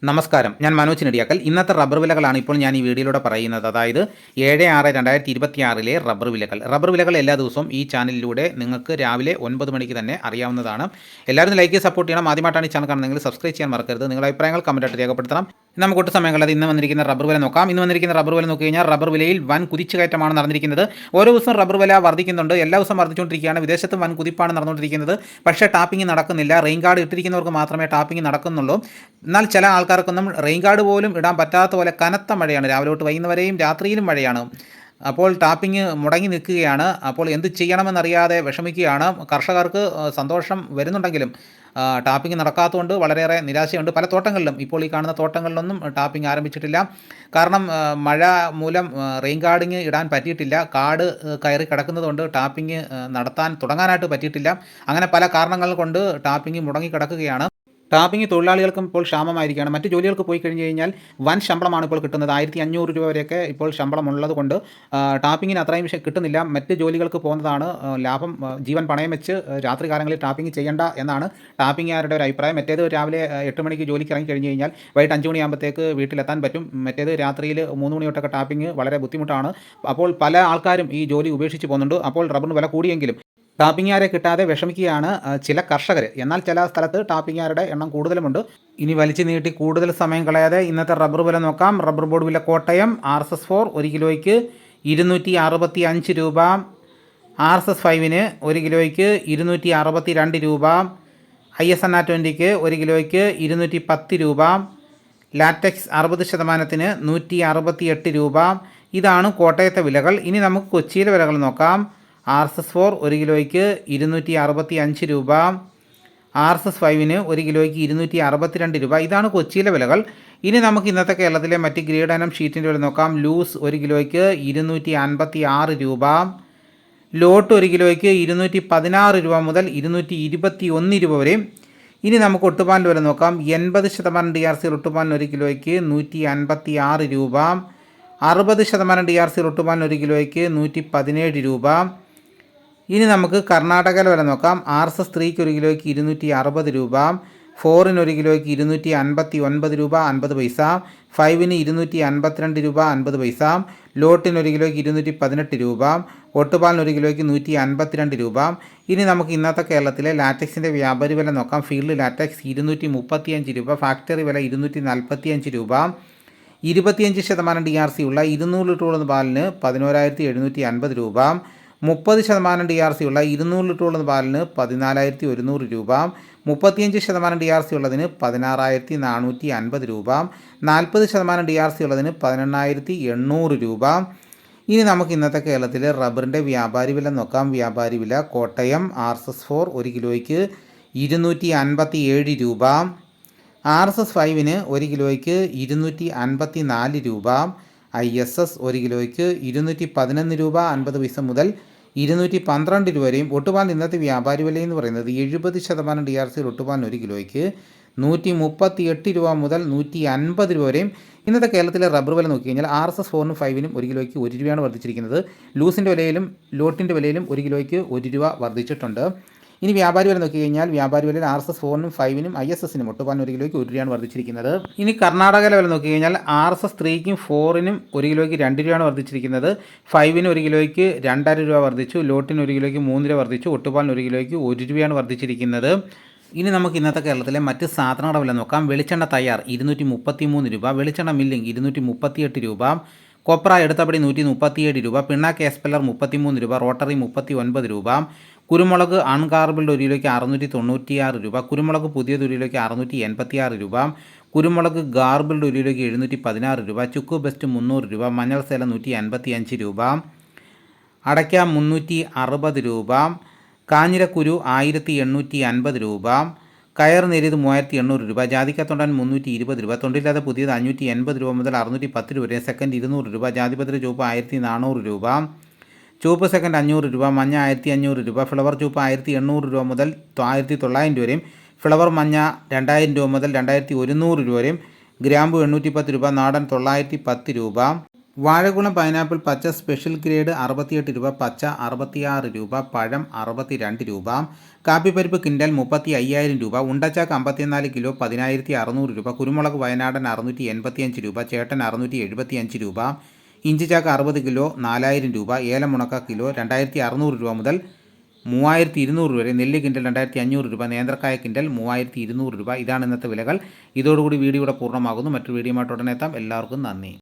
നമസ്കാരം, ഞാൻ മനോജ് നെടിയാക്കൽ. ഇന്നത്തെ റബ്ബർ വിലകളാണ് ഇപ്പോൾ ഞാൻ ഈ വീഡിയോയിലൂടെ പറയുന്നത്. അതായത് 7/6/2026 റബ്ബർ വിലകൾ. റബ്ബർ വിലകൾ എല്ലാ ദിവസവും ഈ ചാനലിലൂടെ നിങ്ങൾക്ക് രാവിലെ 9 മണിക്ക് തന്നെ അറിയാവുന്നതാണ്. എല്ലാവരും ലൈക്ക് സപ്പോർട്ട് ചെയ്യണം. ആദ്യമായിട്ടാണ് ഈ ചാനൽ കാണുന്നതെങ്കിൽ സബ്സ്ക്രൈബ് ചെയ്യാൻ മറക്കരുത്. നിങ്ങളുടെ അഭിപ്രായങ്ങൾ കമൻറ്റായിട്ട് രേഖപ്പെടുത്തണം. നമുക്ക് ഒട്ടും സമയം കളയാതെ ഇന്ന് വന്നിരിക്കുന്ന റബ്ബർ വില നോക്കാം. ഇന്ന് വന്നിരിക്കുന്ന റബ്ബർ വില നോക്കി കഴിഞ്ഞാൽ റബ്ബർ വിലയിൽ വൻ കുതിച്ചുകയറ്റമാണ് നടന്നിരിക്കുന്നത്. ഓരോ ദിവസവും റബ്ബർ വില വർദ്ധിക്കുന്നുണ്ട്. എല്ലാ ദിവസവും വർദ്ധിച്ചുകൊണ്ടിരിക്കുകയാണ്. വിദേശത്തും വൻ കുതിപ്പാണ് നടന്നുകൊണ്ടിരിക്കുന്നത്. പക്ഷേ ടാപ്പിംഗ് നടക്കുന്നില്ല. റെയിൻ ഗാർഡ് ഇട്ടിരിക്കുന്നവർക്ക് മാത്രമേ ടാപ്പിംഗ് നടക്കുന്നുള്ളൂ. എന്നാൽ ചില ആൾക്കാർക്കൊന്നും റെയിൻ ഗാർഡ് പോലും ഇടാൻ പറ്റാത്ത പോലെ കനത്ത മഴയാണ്. രാവിലെ തൊട്ട് വൈകുന്നവരെയും രാത്രിയിലും മഴയാണ്. അപ്പോൾ ടാപ്പിംഗ് മുടങ്ങി നിൽക്കുകയാണ്. അപ്പോൾ എന്ത് ചെയ്യണമെന്നറിയാതെ വിഷമിക്കുകയാണ്. കർഷകർക്ക് സന്തോഷം വരുന്നുണ്ടെങ്കിലും ടാപ്പിംഗ് നടക്കാത്തതുകൊണ്ട് വളരെയേറെ നിരാശയുണ്ട്. പല തോട്ടങ്ങളിലും ഇപ്പോൾ ഈ കാണുന്ന തോട്ടങ്ങളിലൊന്നും ടാപ്പിംഗ് ആരംഭിച്ചിട്ടില്ല. കാരണം മഴ മൂലം റെയിൻ ഗാർഡിങ് ഇടാൻ പറ്റിയിട്ടില്ല. കാട് കയറി കിടക്കുന്നതുകൊണ്ട് ടാപ്പിംഗ് നടത്താൻ തുടങ്ങാനായിട്ട് പറ്റിയിട്ടില്ല. അങ്ങനെ പല കാരണങ്ങൾ കൊണ്ട് ടാപ്പിംഗ് മുടങ്ങി കിടക്കുകയാണ്. ടാപ്പിംഗ് തൊഴിലാളികൾക്കും ഇപ്പോൾ ക്ഷാമമായിരിക്കുകയാണ്. മറ്റ് ജോലികൾക്ക് പോയി കഴിഞ്ഞ് കഴിഞ്ഞാൽ വൻ ശമ്പളമാണ് ഇപ്പോൾ കിട്ടുന്നത്. 1500 രൂപ വരെയൊക്കെ ഇപ്പോൾ ശമ്പളമുള്ളത് കൊണ്ട് ടാപ്പിങ്ങിന് അത്രയും കിട്ടുന്നില്ല. മറ്റ് ജോലികൾക്ക് പോകുന്നതാണ് ലാഭം. ജീവൻ പണയം വെച്ച് രാത്രി കാലങ്ങളിൽ ടാപ്പിംഗ് ചെയ്യേണ്ട എന്നാണ് ടാപ്പിംഗുകാരുടെ ഒരു അഭിപ്രായം. മറ്റേത് രാവിലെ 8 മണിക്ക് ജോലിക്ക് ഇറങ്ങി കഴിഞ്ഞ് കഴിഞ്ഞാൽ വൈകിട്ട് 5 മണിയാകുമ്പോഴത്തേക്ക് വീട്ടിലെത്താൻ പറ്റും. മറ്റേത് രാത്രിയിൽ 3 മണി തൊട്ടൊക്കെ ടാപ്പിംഗ് വളരെ ബുദ്ധിമുട്ടാണ്. അപ്പോൾ പല ആൾക്കാരും ഈ ജോലി ഉപേക്ഷിച്ച് പോകുന്നുണ്ട്. അപ്പോൾ റബ്ബറിന് വില കൂടിയെങ്കിലും ടാപ്പിംഗുകാരെ കിട്ടാതെ വിഷമിക്കുകയാണ് ചില കർഷകർ. എന്നാൽ ചില സ്ഥലത്ത് ടാപ്പിംഗുകാരുടെ എണ്ണം കൂടുതലുമുണ്ട്. ഇനി വലിച്ചു നീട്ടി കൂടുതൽ സമയം കളയാതെ ഇന്നത്തെ റബ്ബർ വില നോക്കാം. റബ്ബർ ബോർഡ് വില കോട്ടയം RSS 4 1 കിലോയ്ക്ക് 265 രൂപ. RSS 5 1 കിലോയ്ക്ക് 262 രൂപ. ISNA 20 1 കിലോയ്ക്ക് 210 രൂപ. ലാറ്റക്സ് 60% 168 രൂപ. ഇതാണ് കോട്ടയത്തെ വിലകൾ. ഇനി നമുക്ക് കൊച്ചിയിലെ വിലകൾ നോക്കാം. RSS 4 1 കിലോയ്ക്ക് 265 രൂപ. RSS 5 1 കിലോയ്ക്ക് 262 രൂപ. ഇതാണ് കൊച്ചിയിലെ വിലകൾ. ഇനി നമുക്ക് ഇന്നത്തെ കേരളത്തിലെ മറ്റ് ഗ്രേഡ് ഇനം ഷീറ്റിൻ്റെ വില നോക്കാം. ലൂസ് 1 കിലോയ്ക്ക് 256 രൂപ. ലോട്ട് 1 കിലോയ്ക്ക് 216 രൂപ മുതൽ 221 രൂപ വരെ. ഇനി നമുക്ക് ഒട്ടുപാലിൻ്റെ വില നോക്കാം. 80% DRC ഒട്ടുപാലിന് 1 കിലോയ്ക്ക് 156 രൂപ. 60% DRC ഒട്ടുപാലിന് 1 കിലോയ്ക്ക് 117 രൂപ. ഇനി നമുക്ക് കർണാടകയിലെ വില നോക്കാം. RSS 3 1 കിലോയ്ക്ക് 260 രൂപ. 4 1 കിലോയ്ക്ക് 259 രൂപ 50 പൈസ. 5 252 രൂപ 50 പൈസ. ലോട്ടിന് 1 കിലോയ്ക്ക് 218 രൂപ. ഒട്ടുപാലിന് 1 കിലോയ്ക്ക് 152 രൂപ. ഇനി നമുക്ക് ഇന്നത്തെ കേരളത്തിലെ ലാറ്റക്സിൻ്റെ വ്യാപാരി വില നോക്കാം. ഫീൽഡ് ലാറ്റക്സ് 235 രൂപ. ഫാക്ടറി വില 245 രൂപ. 25% DRC ഉള്ള 200 ലിറ്റർ പാലിന് 11,750 രൂപ. 30% DRC ഉള്ള 200 ലിറ്റർ പാലിന് 14,100 രൂപ. 35% DRC ഉള്ളതിന് 16,450 രൂപ. 40% DRC ഉള്ളതിന് 18,800 രൂപ. ഇനി നമുക്ക് ഇന്നത്തെ കേരളത്തിലെ റബ്ബറിൻ്റെ വ്യാപാരി വില നോക്കാം. വ്യാപാരി വില കോട്ടയം RSS 4 1 കിലോയ്ക്ക് 257 രൂപ. RSS 5 1 കിലോയ്ക്ക് 254 രൂപ. ISS 1 കിലോയ്ക്ക് 211 രൂപ 50 പൈസ മുതൽ 212 രൂപ വരെയും. ഒട്ടുപാലിന് ഇന്നത്തെ വ്യാപാരി വില എന്ന് പറയുന്നത് 70% DRC ഒട്ടുപാലിന് 1 കിലോയ്ക്ക് 138 രൂപ മുതൽ 150 രൂപ വരെയും. ഇന്നത്തെ കേരളത്തിലെ റബ്ബർ വില നോക്കിക്കഴിഞ്ഞാൽ RSS 4 5 1 കിലോയ്ക്ക് 1 രൂപയാണ് വർദ്ധിച്ചിരിക്കുന്നത്. ലൂസിൻ്റെ വിലയിലും ലോട്ടിൻ്റെ വിലയിലും 1 കിലോയ്ക്ക് 1 രൂപ വർദ്ധിച്ചിട്ടുണ്ട്. ഇനി വ്യാപാരി വില നോക്കിക്കഴിഞ്ഞാൽ വ്യാപാരി വിലയിൽ RSS 4 5 ISS ഒട്ടുപാലിന് 1 കിലോയ്ക്ക് 1 രൂപയാണ് വർദ്ധിച്ചിരിക്കുന്നത്. ഇനി കർണാടകയിലെ വില നോക്കിക്കഴിഞ്ഞാൽ RSS 3 4 1 കിലോയ്ക്ക് 2 രൂപയാണ് വർദ്ധിച്ചിരിക്കുന്നത്. 5 1 കിലോയ്ക്ക് 2.5 രൂപ വർദ്ധിച്ചു. ലോട്ടിന് 1 കിലോയ്ക്ക് 3 രൂപ വർദ്ധിച്ചു. ഒട്ടുപാലിന് 1 കിലോയ്ക്ക് 1 രൂപയാണ് വർദ്ധിച്ചിരിക്കുന്നത്. ഇനി നമുക്ക് ഇന്നത്തെ കേരളത്തിലെ മറ്റ് സാധനങ്ങളുടെ വില നോക്കാം. വെളിച്ചെണ്ണ തയ്യാർ 233 രൂപ. വെളിച്ചെണ്ണ മില്ലിംഗ് 238 രൂപ. കൊപ്ര എടുത്തപടി 137 രൂപ. പിണ്ണാക്ക് എസ്പെല്ലർ 33 രൂപ. റോട്ടറി 39 രൂപ. കുരുമുളക് അൺകാർബിൾഡ് 1 കിലോയ്ക്ക് 696 രൂപ. കുരുമുളക് പുതിയത് 1 കിലോയ്ക്ക് 686 രൂപ. കുരുമുളക് ഗാർബിൾഡ് 1 കിലോയ്ക്ക് 716 രൂപ. ചുക്ക് ബെസ്റ്റ് 300 രൂപ. മഞ്ഞൾ സേല 155 രൂപ. അടയ്ക്ക 360 രൂപ. കാഞ്ഞിരക്കുരു 1850 രൂപ. കയർ നേരിയത് 3800 രൂപ. ജാതിക്കത്തൊണ്ടൻ 320 രൂപ. തൊണ്ടില്ലാതെ പുതിയത് 580 രൂപ മുതൽ 610 രൂപ വരെ. സെക്കൻഡ് 200 രൂപ. ജാതിപത്രി ചുവപ്പ് 1400 രൂപ. ചുവപ്പ് സെക്കൻഡ് 500 രൂപ. മഞ്ഞ 1500 രൂപ. ഫ്ലവർ ചുവപ്പ് 1800 രൂപ മുതൽ 1900 രൂപ വരെയും. ഫ്ലവർ മഞ്ഞ 2000 രൂപ മുതൽ 2100 രൂപ വരെയും. ഗ്രാമ്പു 810 രൂപ. നാടൻ 910 രൂപ. വാഴക്കുളം പൈനാപ്പിൾ പച്ച സ്പെഷ്യൽ ഗ്രേഡ് 68 രൂപ, പച്ച 66 രൂപ, പഴം 62 രൂപ, കാപ്പിപ്പരിപ്പ് കിൻഡൽ 35,000 രൂപ, ഉണ്ടച്ചാക്ക് 54 കിലോ 10,600 രൂപ, കുരുമുളക് വയനാടൻ 685 രൂപ, ചേട്ടൻ 675 രൂപ, ഇഞ്ചിച്ചാക്ക് 60 കിലോ 4,000 രൂപ, ഏലം ഉണക്ക കിലോ 2,600 രൂപ മുതൽ 3,200 വരെ, നെല്ല് കിൻഡൽ 2,500 രൂപ, നേന്ത്രക്കായ കിൻഡൽ 3,200 രൂപ. ഇതാണ് ഇന്നത്തെ വിലകൾ. ഇതോടുകൂടി വീഡിയോ ഇവിടെ പൂർണ്ണമാകുന്നു. മറ്റൊരു വീഡിയോയുമായിട്ട് ഉടനെ എത്താം. എല്ലാവർക്കും നന്ദി.